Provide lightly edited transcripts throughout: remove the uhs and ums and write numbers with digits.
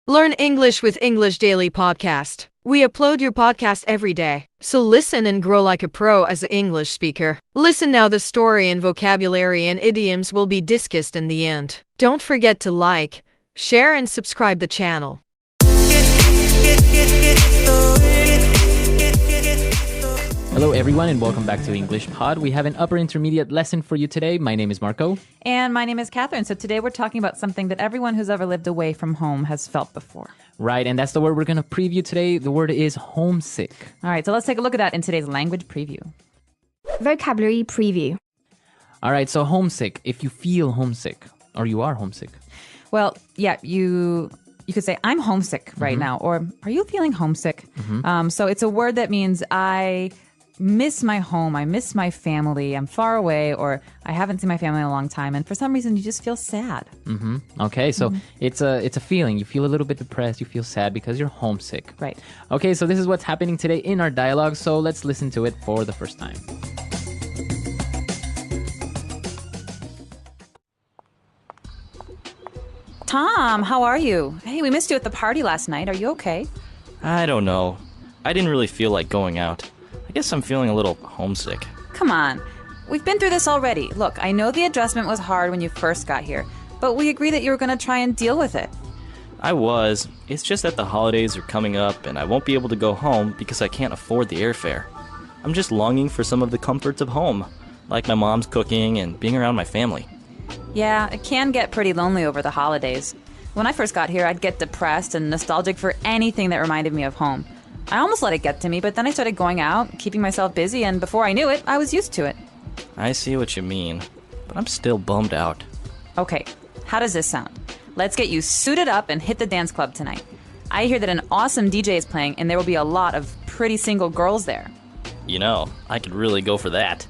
Learn English with English Daily Podcast. We upload your podcast every day, so listen and grow like a pro as an English speaker. Listen now, the story and vocabulary and idioms will be discussed in the end. Don't forget to like, share and subscribe the channel. Hello everyone and welcome back to English Pod. We have an upper intermediate lesson for you today. My name is Marco. And my name is Catherine. So today we're talking about something that everyone who's ever lived away from home has felt before. Right, and that's the word we're going to preview today. The word is homesick. All right, so let's take a look at that in today's language preview. Vocabulary preview. All right, so homesick. If you feel homesick or you are homesick. Well, yeah, you could say, I'm homesick right now, or are you feeling homesick? So it's a word that means I miss my home, I miss my family, I'm far away, or I haven't seen my family in a long time, and for some reason you just feel sad. Okay, so it's a feeling. You feel a little bit depressed, you feel sad because you're homesick. Right. Okay, so this is what's happening today in our dialogue, so let's listen to it for the first time. Tom, how are you? Hey, we missed you at the party last night. Are you okay? I don't know. I didn't really feel like going out. I guess I'm feeling a little homesick. Come on. We've been through this already. Look, I know the adjustment was hard when you first got here, but we agreed that you were going to try and deal with it. I was. It's just that the holidays are coming up and I won't be able to go home because I can't afford the airfare. I'm just longing for some of the comforts of home, like my mom's cooking and being around my family. Yeah, it can get pretty lonely over the holidays. When I first got here, I'd get depressed and nostalgic for anything that reminded me of home. I almost let it get to me, but then I started going out, keeping myself busy, and before I knew it, I was used to it. I see what you mean, but I'm still bummed out. Okay, how does this sound? Let's get you suited up and hit the dance club tonight. I hear that an awesome DJ is playing, and there will be a lot of pretty single girls there. You know, I could really go for that.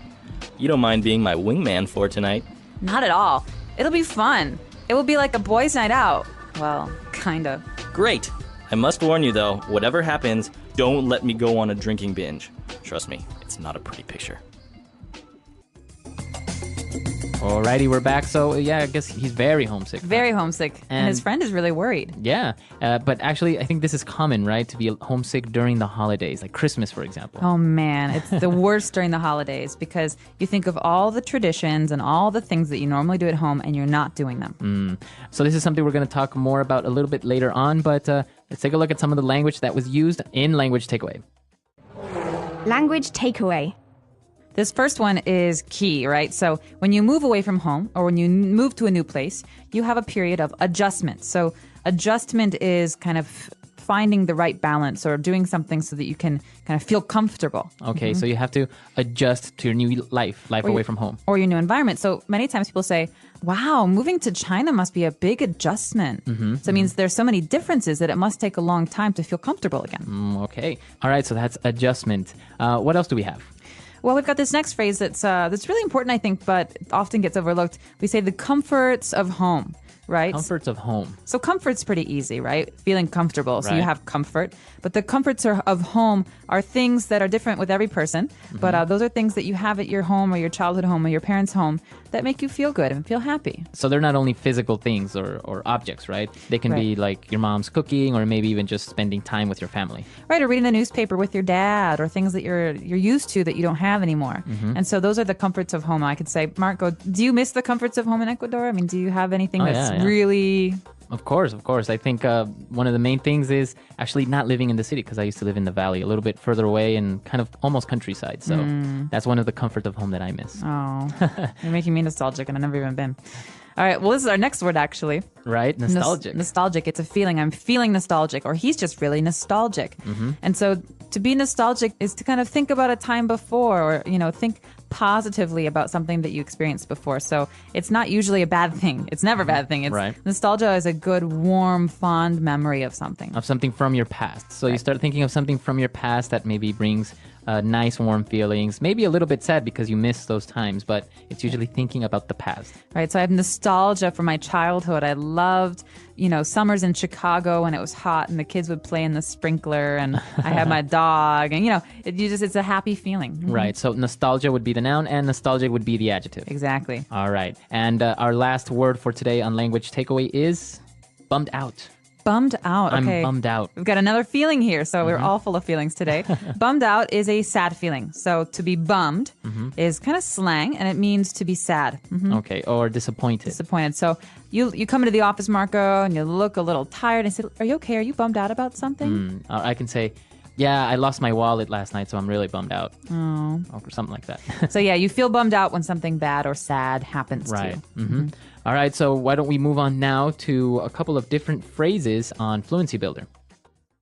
You don't mind being my wingman for tonight? Not at all. It'll be fun. It will be like a boys' night out. Well, kinda. Great! I must warn you though, whatever happens, don't let me go on a drinking binge. Trust me, it's not a pretty picture. Alrighty, we're back. So yeah, I guess he's very homesick. Very homesick. And his friend is really worried. Yeah, but actually I think this is common, right? To be homesick during the holidays, like Christmas, for example. Oh man, it's the worst during the holidays because you think of all the traditions and all the things that you normally do at home and you're not doing them. So this is something we're going to talk more about a little bit later on, but let's take a look at some of the language that was used in Language Takeaway. Language takeaway. This first one is key, right? So when you move away from home or when you move to a new place, you have a period of adjustment. So adjustment is kind of finding the right balance or doing something so that you can kind of feel comfortable. Okay, so you have to adjust to your new life away from home. Or your new environment. So many times people say, wow, moving to China must be a big adjustment. So it means there's so many differences that it must take a long time to feel comfortable again. Okay, all right, so that's adjustment. What else do we have? Well, we've got this next phrase that's really important, I think, but often gets overlooked. We say the comforts of home, right? Comforts of home. So comfort's pretty easy, right? Feeling comfortable. So you Right. have comfort. But the comforts of home are things that are different with every person. But those are things that you have at your home or your childhood home or your parents' home that make you feel good and feel happy. So they're not only physical things or objects, right? They can be Right. like your mom's cooking or maybe even just spending time with your family. Right, or reading the newspaper with your dad or things that you're used to that you don't have anymore. And so those are the comforts of home. I could say, Marco, do you miss the comforts of home in Ecuador? I mean, do you have anything that's yeah. really... Of course. I think one of the main things is actually not living in the city because I used to live in the valley a little bit further away and kind of almost countryside. So that's one of the comforts of home that I miss. Oh, you're making me nostalgic and I've never even been. All right, well, this is our next word, actually. Right? Nostalgic. Nostalgic. It's a feeling. I'm feeling nostalgic, or he's just really nostalgic. And so to be nostalgic is to kind of think about a time before or, think positively about something that you experienced before. So it's not usually a bad thing. It's never a bad thing. It's Right. Nostalgia is a good, warm, fond memory of something. Of something from your past. So you start thinking of something from your past that maybe brings nice, warm feelings. Maybe a little bit sad because you miss those times, but it's usually thinking about the past. Right. So I have nostalgia from my childhood. I loved, summers in Chicago when it was hot and the kids would play in the sprinkler and I had my dog and, it's a happy feeling. Right. So nostalgia would be the noun and nostalgic would be the adjective. Exactly. All right. And our last word for today on Language Takeaway is bummed out. Bummed out. Okay. I'm bummed out. We've got another feeling here, so we're all full of feelings today. Bummed out is a sad feeling. So to be bummed is kind of slang, and it means to be sad. Okay, or disappointed. Disappointed. So you come into the office, Marco, and you look a little tired, and say, "Are you okay? Are you bummed out about something?" I can say, yeah, I lost my wallet last night, so I'm really bummed out. Oh. Or something like that. So yeah, you feel bummed out when something bad or sad happens Right. to you. All right, so why don't we move on now to a couple of different phrases on Fluency Builder.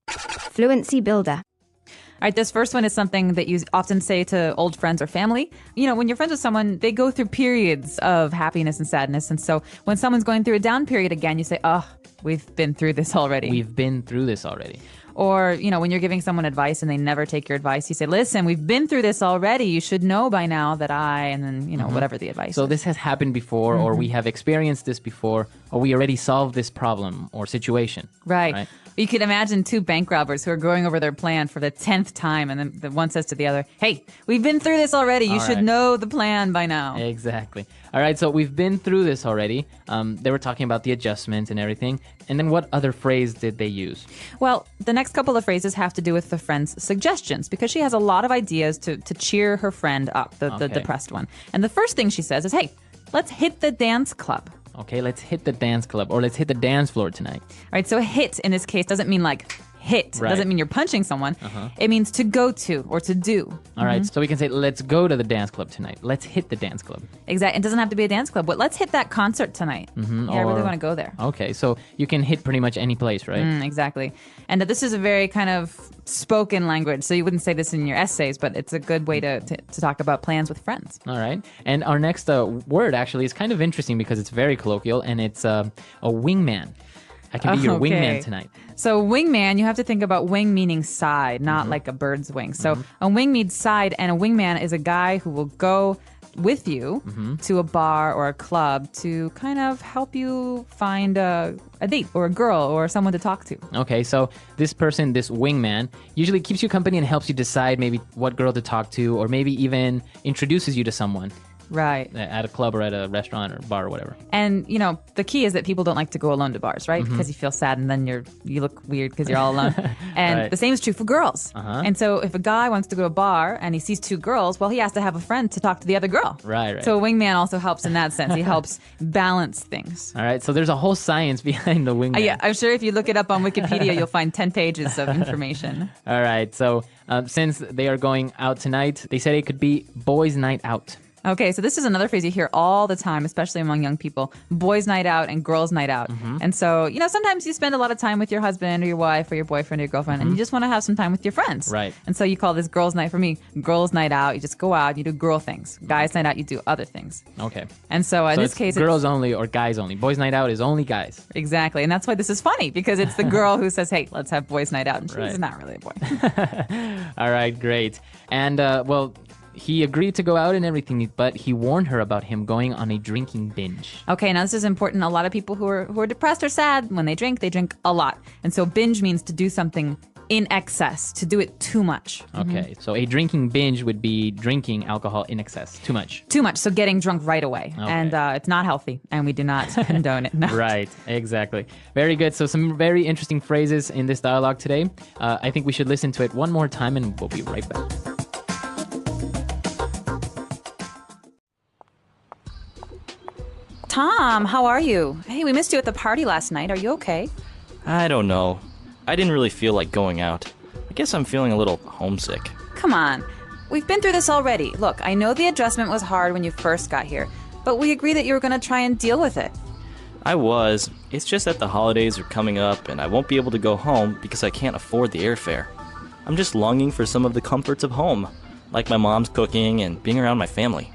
Fluency builder. All right, this first one is something that you often say to old friends or family. You know, when you're friends with someone, they go through periods of happiness and sadness. And so when someone's going through a down period again, you say, oh, we've been through this already. We've been through this already. Or, you know, when you're giving someone advice and they never take your advice, you say, listen, we've been through this already. You should know by now that and then, you know, whatever the advice So is. this has happened before, or we have experienced this before, or we already solved this problem or situation. Right. You could imagine two bank robbers who are going over their plan for the 10th time, and then the one says to the other, hey, we've been through this already. You should know the plan by now. Exactly. All right, so we've been through this already. They were talking about the adjustments and everything. And then what other phrase did they use? Well, the next couple of phrases have to do with the friend's suggestions, because she has a lot of ideas to cheer her friend up, the depressed one. And the first thing she says is, hey, let's hit the dance club. Okay, let's hit the dance club, or let's hit the dance floor tonight. All right, so hit in this case doesn't mean like hit. Right. Doesn't mean you're punching someone. It means to go to or to do. All right, so we can say, let's go to the dance club tonight. Let's hit the dance club. Exactly. It doesn't have to be a dance club, but let's hit that concert tonight. Yeah, I really Or- want to go there. Okay, so you can hit pretty much any place, right? Exactly. And this is a very kind of spoken language, so you wouldn't say this in your essays, but it's a good way to talk about plans with friends. All right. And our next word actually is kind of interesting because it's very colloquial, and it's a wingman. I can be your Okay. wingman tonight. So wingman, you have to think about wing meaning side, not like a bird's wing. So a wing means side, and a wingman is a guy who will go with you to a bar or a club to kind of help you find a date or a girl or someone to talk to. Okay, so this person, this wingman, usually keeps you company and helps you decide maybe what girl to talk to, or maybe even introduces you to someone Right. at a club or at a restaurant or bar or whatever. And, you know, the key is that people don't like to go alone to bars, right? Because you feel sad and then you look weird because you're all alone. And Right. the same is true for girls. And so if a guy wants to go to a bar and he sees two girls, well, he has to have a friend to talk to the other girl. Right. So a wingman also helps in that sense. He helps balance things. All right, so there's a whole science behind the wingman. Yeah, I'm sure if you look it up on Wikipedia, you'll find 10 pages of information. All right, so since they are going out tonight, they said it could be boys' night out. Okay, so this is another phrase you hear all the time, especially among young people. Boys' night out and girls' night out. And so, you know, sometimes you spend a lot of time with your husband or your wife or your boyfriend or your girlfriend, and you just want to have some time with your friends. Right. And so you call this girls' night. For me, girls' night out, you just go out, you do girl things. Guys' night out, you do other things. Okay. And so in So this it's case, girls only or guys only. Boys' night out is only guys. exactly. And that's why this is funny, because it's the girl who says, hey, let's have boys' night out. And she's Right. not really a boy. All right, great. And, well, he agreed to go out and everything, but he warned her about him going on a drinking binge. Okay, now this is important. A lot of people who are depressed or sad, when they drink a lot. And so binge means to do something in excess, to do it too much. Okay, so a drinking binge would be drinking alcohol in excess, too much. Too much, so getting drunk right away. Okay. And it's not healthy, and we do not condone it. No. Right, exactly. Very good. So some very interesting phrases in this dialogue today. I think we should listen to it one more time, and we'll be right back. Tom, how are you? Hey, we missed you at the party last night. Are you okay? I don't know. I didn't really feel like going out. I guess I'm feeling a little homesick. Come on. We've been through this already. Look, I know the adjustment was hard when you first got here, but we agreed that you were going to try and deal with it. I was. It's just that the holidays are coming up and I won't be able to go home because I can't afford the airfare. I'm just longing for some of the comforts of home, like my mom's cooking and being around my family.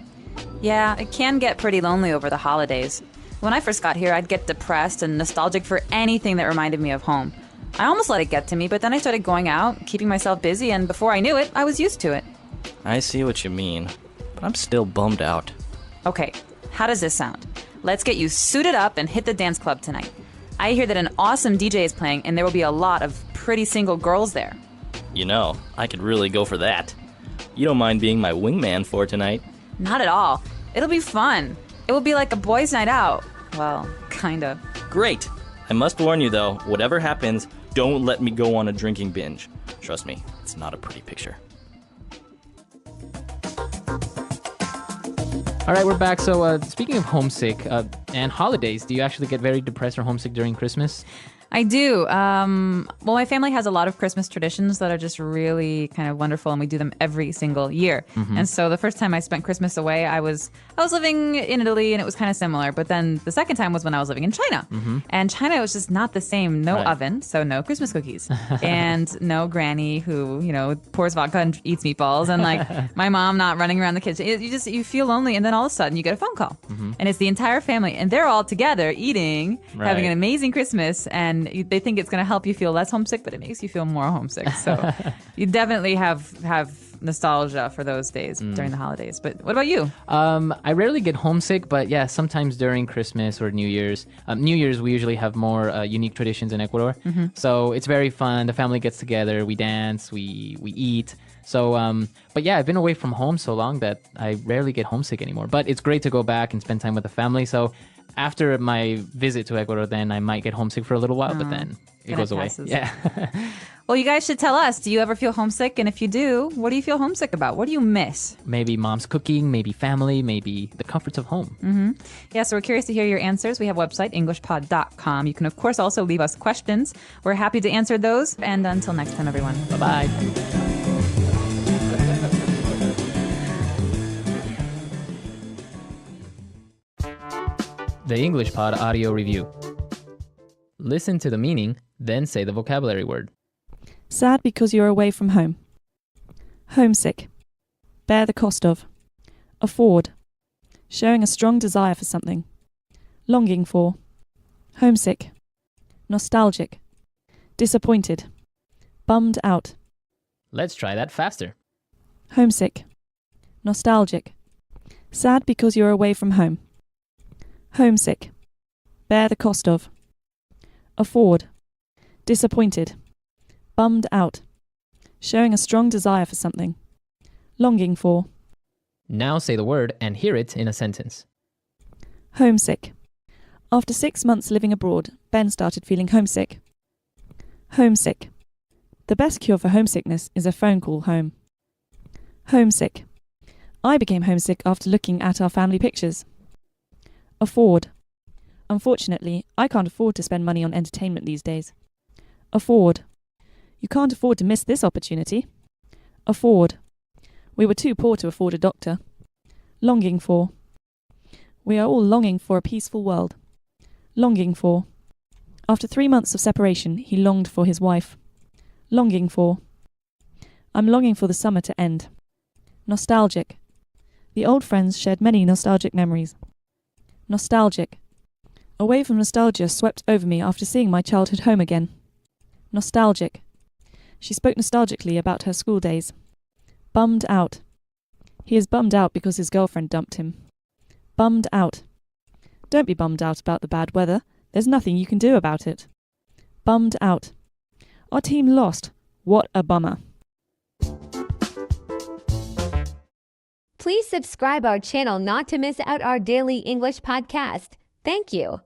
Yeah, it can get pretty lonely over the holidays. When I first got here, I'd get depressed and nostalgic for anything that reminded me of home. I almost let it get to me, but then I started going out, keeping myself busy, and before I knew it, I was used to it. I see what you mean, but I'm still bummed out. Okay, how does this sound? Let's get you suited up and hit the dance club tonight. I hear that an awesome DJ is playing, and there will be a lot of pretty single girls there. You know, I could really go for that. You don't mind being my wingman for tonight? Not at all. It'll be fun. It will be like a boys' night out. Well, kinda. Great! I must warn you though, whatever happens, don't let me go on a drinking binge. Trust me, it's not a pretty picture. All right, we're back. So speaking of homesick and holidays, do you actually get very depressed or homesick during Christmas? I do. Well, my family has a lot of Christmas traditions that are just really kind of wonderful, and we do them every single year. And so the first time I spent Christmas away, I was living in Italy, and it was kind of similar. But then the second time was when I was living in China, and China was just not the same. No oven, so no Christmas cookies, and no granny who pours vodka and eats meatballs, and like my mom not running around the kitchen. You feel lonely, and then all of a sudden you get a phone call, and it's the entire family, and they're all together eating, having an amazing Christmas, and they think it's going to help you feel less homesick, but it makes you feel more homesick. So you definitely have nostalgia for those days during the holidays. But what about you? I rarely get homesick, but yeah, sometimes during Christmas or New Year's. New Year's, we usually have more unique traditions in Ecuador. So it's very fun. The family gets together, we dance, we eat. So, but yeah, I've been away from home so long that I rarely get homesick anymore. But it's great to go back and spend time with the family. So after my visit to Ecuador, then I might get homesick for a little while, but then it goes away. Yeah. Well, you guys should tell us, do you ever feel homesick? And if you do, what do you feel homesick about? What do you miss? Maybe mom's cooking, maybe family, maybe the comforts of home. Yeah, so we're curious to hear your answers. We have a website, englishpod.com. You can, of course, also leave us questions. We're happy to answer those. And until next time, everyone. Bye-bye. The English Pod Audio Review. Listen to the meaning, then say the vocabulary word. Sad because you're away from home. Homesick. Bear the cost of. Afford. Showing a strong desire for something. Longing for. Homesick. Nostalgic. Disappointed. Bummed out. Let's try that faster. Homesick. Nostalgic. Sad because you're away from home. Homesick. Bear the cost of. Afford. Disappointed. Bummed out. Showing a strong desire for something. Longing for. Now say the word and hear it in a sentence. Homesick. After 6 months living abroad, Ben started feeling homesick. Homesick. The best cure for homesickness is a phone call home. Homesick. I became homesick after looking at our family pictures. Afford. Unfortunately, I can't afford to spend money on entertainment these days. Afford. You can't afford to miss this opportunity. Afford. We were too poor to afford a doctor. Longing for. We are all longing for a peaceful world. Longing for. After 3 months of separation, he longed for his wife. Longing for. I'm longing for the summer to end. Nostalgic. The old friends shared many nostalgic memories. Nostalgic. A wave of nostalgia swept over me after seeing my childhood home again. Nostalgic. She spoke nostalgically about her school days. Bummed out. He is bummed out because his girlfriend dumped him. Bummed out. Don't be bummed out about the bad weather. There's nothing you can do about it. Bummed out. Our team lost. What a bummer. Please subscribe our channel not to miss out our daily English podcast. Thank you.